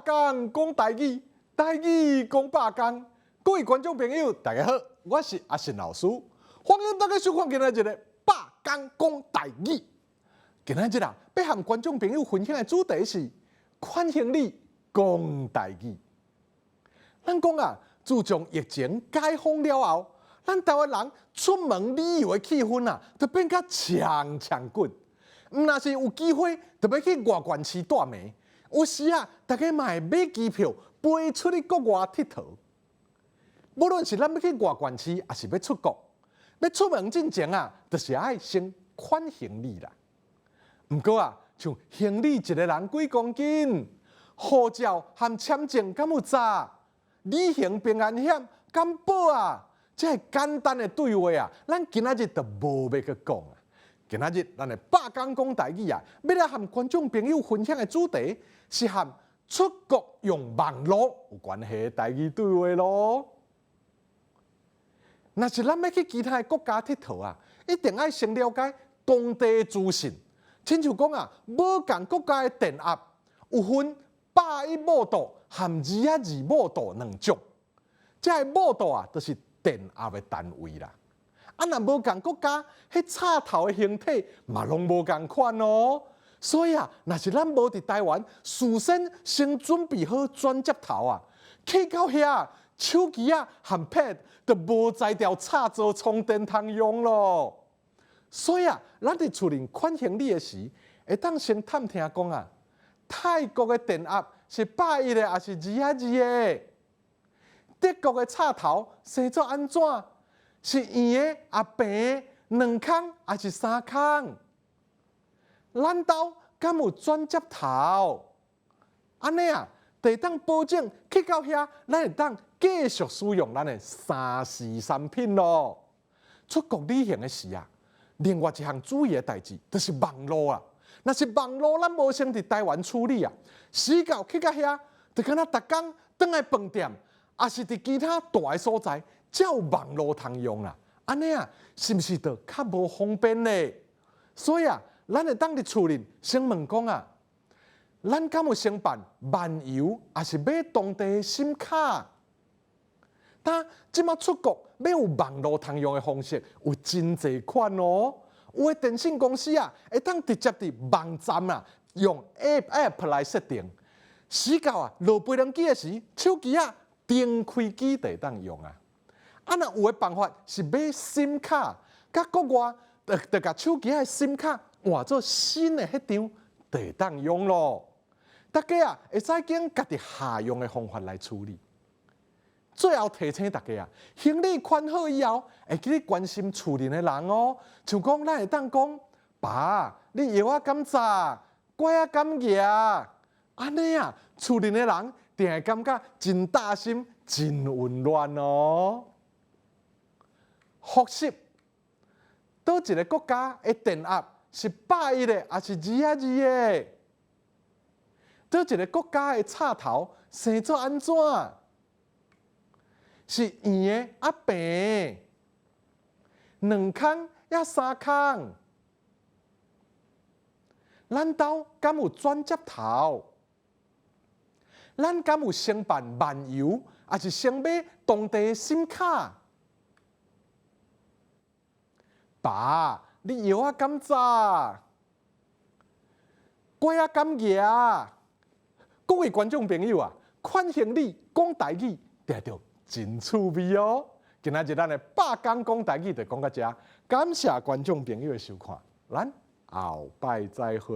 讲讲台语，台语讲百讲。各位观众朋友，大家好，我是阿信老师，欢迎大家收看今日一个百讲讲台语。今日啊，要和观众朋友分享的主题是款行李讲台语。咱讲啊，自从疫情解封了后，咱台湾人出门旅游的气氛啊，就变甲强滚。毋若是有机会，就要去外县市住眠。有时啊，大家嘛会买机票飞出去国外佚佗。无论是咱要去外县市，还是要出国，要出门之前啊，就是爱先款行李啦。毋过啊，像行李一个人几公斤，护照和签证敢有查，旅行平安险敢保啊，这简单的对话啊，咱今仔日就无要去讲啊。今仔日咱的百讲讲台语啊，要来和观众朋友分享的主题是和出国用网络有关系的台语对话咯。若是咱要去其他的国家佚佗啊，一定要先了解当地资讯。亲像讲啊，某共国家的电压有分81某度和212某度两种。这个某度啊，就是电压的单位啦。啊，若无共国家，迄插头的形体嘛拢无共款哦。所以啊，若是咱无伫台湾，事先准备好转接头啊，去到遐，手机啊和 Pad 就无在条插座充电通用咯。所以啊，咱伫厝里款行李的时，会当先探听讲啊，泰国的电压是81的，还是212的？德国的插头生做安怎？是圆的啊平的，两孔还是三孔？咱兜敢有转接头？安尼啊，就会当保证去到遐，咱会当继续使用咱的3C 产品咯。出国旅行的时啊，另外一项注意的代志，就是网络啊。若是网络咱无先伫台湾处理啊，死到去到遐，就敢若逐工倒来饭店，也是伫其他大的所在。才有网络通用啦，安尼啊，是毋是就较无方便呢？所以啊，咱会当伫厝里先问讲啊，咱敢有先办漫游，还是买当地的SIM卡？但即马出国要有网络通用的方式有真侪款哦。有的电信公司啊，会当直接伫网站啊，用 app 来设定。死到啊，落飞机的时，手机啊，电开机就会当用啊。啊，若有的办法是买 SIM 卡，甲国外就甲手机的 SIM 卡换做新的迄张，就会当用咯。大家啊，会使经家己下用的方法来处理。最后提醒大家啊，行李款好以后，会记得关心厝里的人哦。像讲，咱会当讲，爸，你药啊敢查，乖啊敢举，安尼啊，厝里的人定会感觉真大心、真温暖哦。复习，倒一个国家的电压是81的，还是212的？倒一个国家的插头生做安怎？是圆的啊平的，两孔也三孔？咱兜敢有转接头？咱敢有先办漫游，还是先买当地的SIM卡？爸，你药啊敢查？乖啊敢举？各位观众朋友啊，款行李讲台语，听着真趣味哦。今仔日咱的百讲讲台语就讲到这，感谢观众朋友的收看，咱后摆再会。